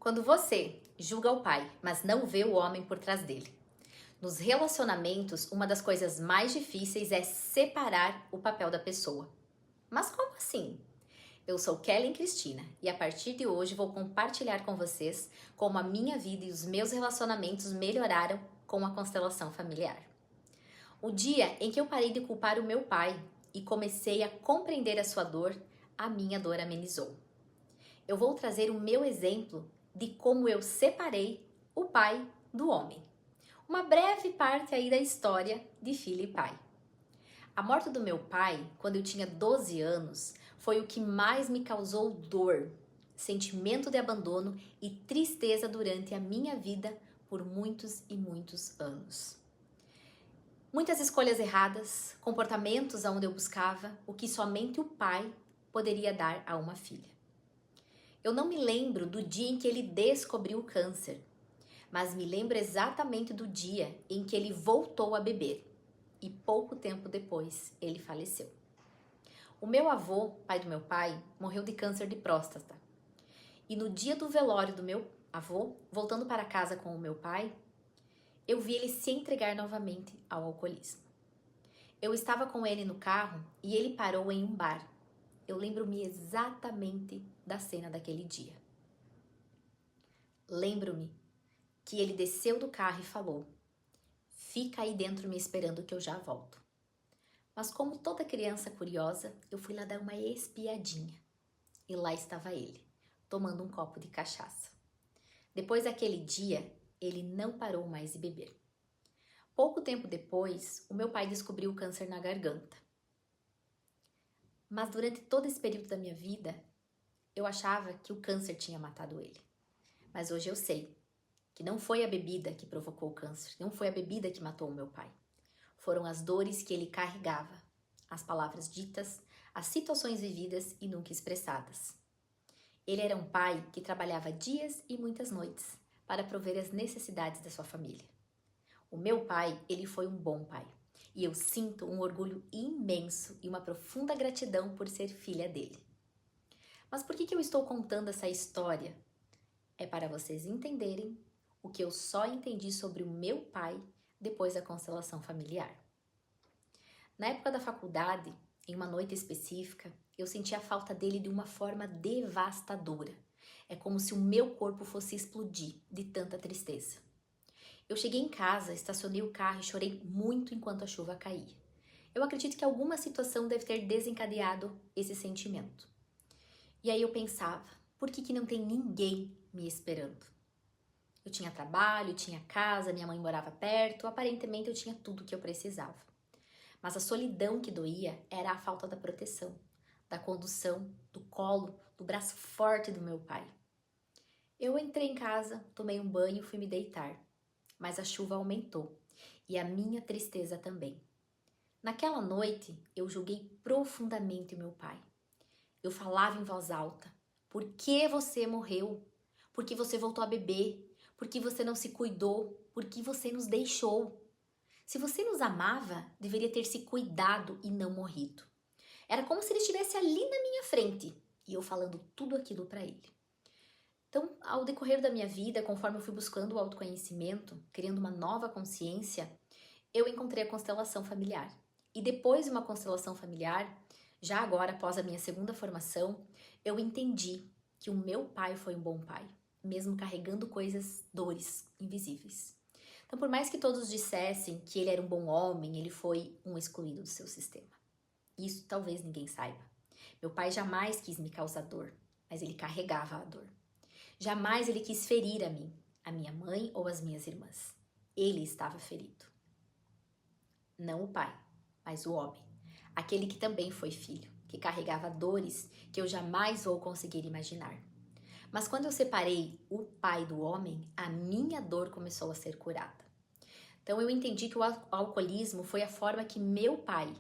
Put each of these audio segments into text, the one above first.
Quando você julga o pai, mas não vê o homem por trás dele. Nos relacionamentos, uma das coisas mais difíceis é separar o papel da pessoa. Mas como assim? Eu sou Kellen Cristina e a partir de hoje vou compartilhar com vocês como a minha vida e os meus relacionamentos melhoraram com a constelação familiar. O dia em que eu parei de culpar o meu pai e comecei a compreender a sua dor, a minha dor amenizou. Eu vou trazer o meu exemplo de como eu separei o pai do homem. Uma breve parte aí da história de filho e pai. A morte do meu pai, quando eu tinha 12 anos, foi o que mais me causou dor, sentimento de abandono e tristeza durante a minha vida por muitos e muitos anos. Muitas escolhas erradas, comportamentos onde eu buscava o que somente o pai poderia dar a uma filha. Eu não me lembro do dia em que ele descobriu o câncer, mas me lembro exatamente do dia em que ele voltou a beber e pouco tempo depois ele faleceu. O meu avô, pai do meu pai, morreu de câncer de próstata. E no dia do velório do meu avô, voltando para casa com o meu pai, eu vi ele se entregar novamente ao alcoolismo. Eu estava com ele no carro e ele parou em um bar. Eu lembro-me exatamente da cena daquele dia. Lembro-me que ele desceu do carro e falou: "Fica aí dentro me esperando que eu já volto." Mas como toda criança curiosa, eu fui lá dar uma espiadinha. E lá estava ele, tomando um copo de cachaça. Depois daquele dia, ele não parou mais de beber. Pouco tempo depois, o meu pai descobriu o câncer na garganta. Mas durante todo esse período da minha vida, eu achava que o câncer tinha matado ele. Mas hoje eu sei que não foi a bebida que provocou o câncer, não foi a bebida que matou o meu pai. Foram as dores que ele carregava, as palavras ditas, as situações vividas e nunca expressadas. Ele era um pai que trabalhava dias e muitas noites para prover as necessidades da sua família. O meu pai, ele foi um bom pai. E eu sinto um orgulho imenso e uma profunda gratidão por ser filha dele. Mas por que eu estou contando essa história? É para vocês entenderem o que eu só entendi sobre o meu pai depois da constelação familiar. Na época da faculdade, em uma noite específica, eu senti a falta dele de uma forma devastadora. É como se o meu corpo fosse explodir de tanta tristeza. Eu cheguei em casa, estacionei o carro e chorei muito enquanto a chuva caía. Eu acredito que alguma situação deve ter desencadeado esse sentimento. E aí eu pensava, por que não tem ninguém me esperando? Eu tinha trabalho, tinha casa, minha mãe morava perto, aparentemente eu tinha tudo o que eu precisava. Mas a solidão que doía era a falta da proteção, da condução, do colo, do braço forte do meu pai. Eu entrei em casa, tomei um banho e fui me deitar. Mas a chuva aumentou e a minha tristeza também. Naquela noite, eu julguei profundamente o meu pai. Eu falava em voz alta: "Por que você morreu? Por que você voltou a beber? Por que você não se cuidou? Por que você nos deixou? Se você nos amava, deveria ter se cuidado e não morrido." Era como se ele estivesse ali na minha frente e eu falando tudo aquilo para ele. Então, ao decorrer da minha vida, conforme eu fui buscando o autoconhecimento, criando uma nova consciência, eu encontrei a constelação familiar. E depois de uma constelação familiar, já agora após a minha segunda formação, eu entendi que o meu pai foi um bom pai, mesmo carregando coisas, dores invisíveis. Então, por mais que todos dissessem que ele era um bom homem, ele foi um excluído do seu sistema. Isso talvez ninguém saiba. Meu pai jamais quis me causar dor, mas ele carregava a dor. Jamais ele quis ferir a mim, a minha mãe ou as minhas irmãs. Ele estava ferido. Não o pai, mas o homem. Aquele que também foi filho, que carregava dores que eu jamais vou conseguir imaginar. Mas quando eu separei o pai do homem, a minha dor começou a ser curada. Então eu entendi que o alcoolismo foi a forma que meu pai,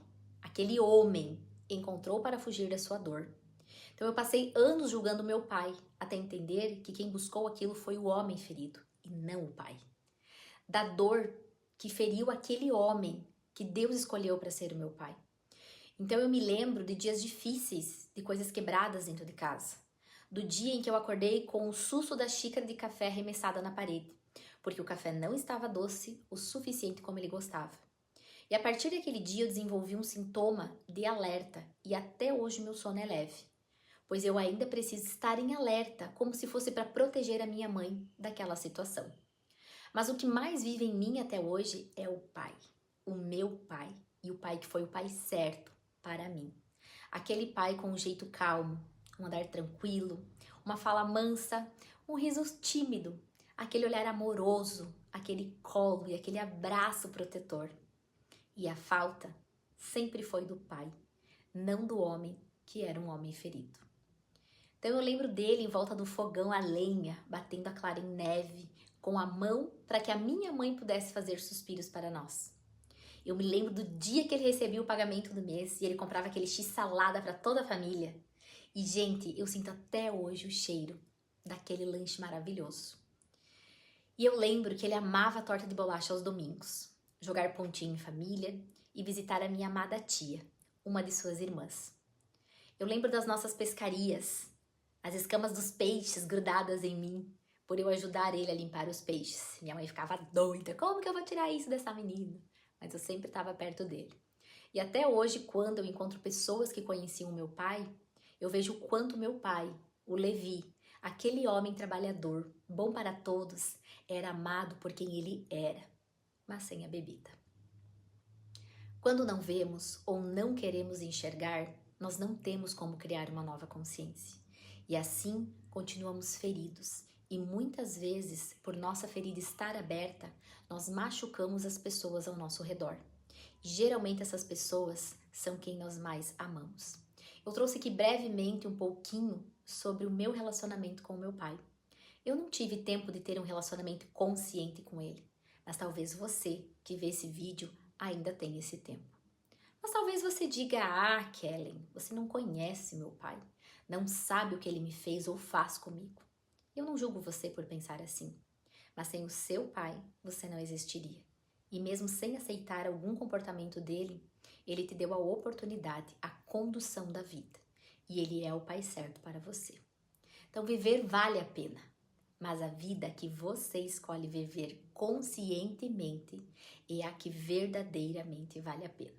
aquele homem, encontrou para fugir da sua dor. Então eu passei anos julgando meu pai, até entender que quem buscou aquilo foi o homem ferido e não o pai. Da dor que feriu aquele homem que Deus escolheu para ser o meu pai. Então eu me lembro de dias difíceis, de coisas quebradas dentro de casa. do dia em que eu acordei com o susto da xícara de café arremessada na parede, porque o café não estava doce o suficiente como ele gostava. E a partir daquele dia eu desenvolvi um sintoma de alerta e até hoje meu sono é leve, pois eu ainda preciso estar em alerta, como se fosse para proteger a minha mãe daquela situação. Mas o que mais vive em mim até hoje é o pai, o meu pai, e o pai que foi o pai certo para mim. Aquele pai com um jeito calmo, um andar tranquilo, uma fala mansa, um riso tímido, aquele olhar amoroso, aquele colo e aquele abraço protetor. E a falta sempre foi do pai, não do homem que era um homem ferido. Então eu lembro dele em volta do fogão a lenha, batendo a clara em neve, com a mão para que a minha mãe pudesse fazer suspiros para nós. Eu me lembro do dia que ele recebia o pagamento do mês e ele comprava aquele x-salada para toda a família. E, gente, eu sinto até hoje o cheiro daquele lanche maravilhoso. E eu lembro que ele amava a torta de bolacha aos domingos, jogar pontinho em família e visitar a minha amada tia, uma de suas irmãs. Eu lembro das nossas pescarias, as escamas dos peixes grudadas em mim, por eu ajudar ele a limpar os peixes. Minha mãe ficava doida, como que eu vou tirar isso dessa menina? Mas eu sempre estava perto dele. E até hoje, quando eu encontro pessoas que conheciam o meu pai, eu vejo o quanto meu pai, o Levi, aquele homem trabalhador, bom para todos, era amado por quem ele era, mas sem a bebida. Quando não vemos ou não queremos enxergar, nós não temos como criar uma nova consciência. E assim continuamos feridos. E muitas vezes, por nossa ferida estar aberta, nós machucamos as pessoas ao nosso redor. E geralmente essas pessoas são quem nós mais amamos. Eu trouxe aqui brevemente um pouquinho sobre o meu relacionamento com o meu pai. Eu não tive tempo de ter um relacionamento consciente com ele, mas talvez você que vê esse vídeo ainda tenha esse tempo. Mas talvez você diga, Kellen, você não conhece meu pai, não sabe o que ele me fez ou faz comigo. Eu não julgo você por pensar assim, mas sem o seu pai, você não existiria. E mesmo sem aceitar algum comportamento dele, ele te deu a oportunidade, a condução da vida. E ele é o pai certo para você. Então viver vale a pena, mas a vida que você escolhe viver conscientemente é a que verdadeiramente vale a pena.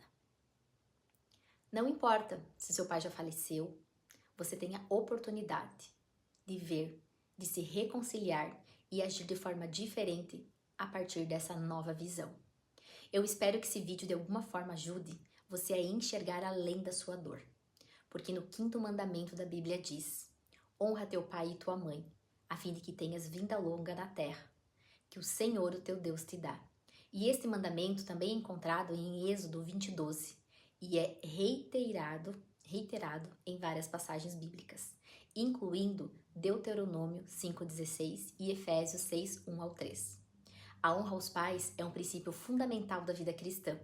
Não importa se seu pai já faleceu, você tem a oportunidade de ver, de se reconciliar e agir de forma diferente a partir dessa nova visão. Eu espero que esse vídeo de alguma forma ajude você a enxergar além da sua dor. Porque no 5º mandamento da Bíblia diz: honra teu pai e tua mãe, a fim de que tenhas vida longa na terra, que o Senhor, o teu Deus, te dá. E este mandamento também é encontrado em Êxodo 20:12 e é reiterado em várias passagens bíblicas, incluindo Deuteronômio 5:16 e Efésios 6:1-3. A honra aos pais é um princípio fundamental da vida cristã,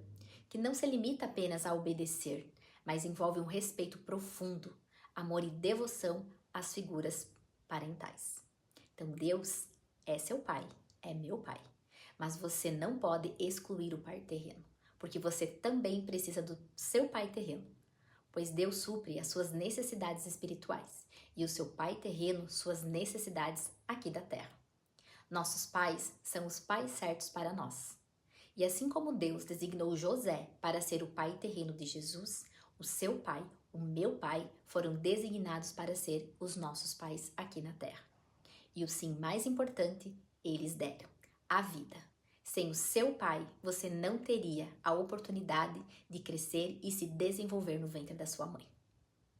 que não se limita apenas a obedecer, mas envolve um respeito profundo, amor e devoção às figuras parentais. Então Deus é seu pai, é meu pai, mas você não pode excluir o pai terreno, porque você também precisa do seu pai terreno, pois Deus supre as suas necessidades espirituais e o seu pai terreno suas necessidades aqui da terra. Nossos pais são os pais certos para nós. E assim como Deus designou José para ser o pai terreno de Jesus, o seu pai, o meu pai, foram designados para ser os nossos pais aqui na terra. E o sim mais importante, eles deram: a vida. Sem o seu pai, você não teria a oportunidade de crescer e se desenvolver no ventre da sua mãe.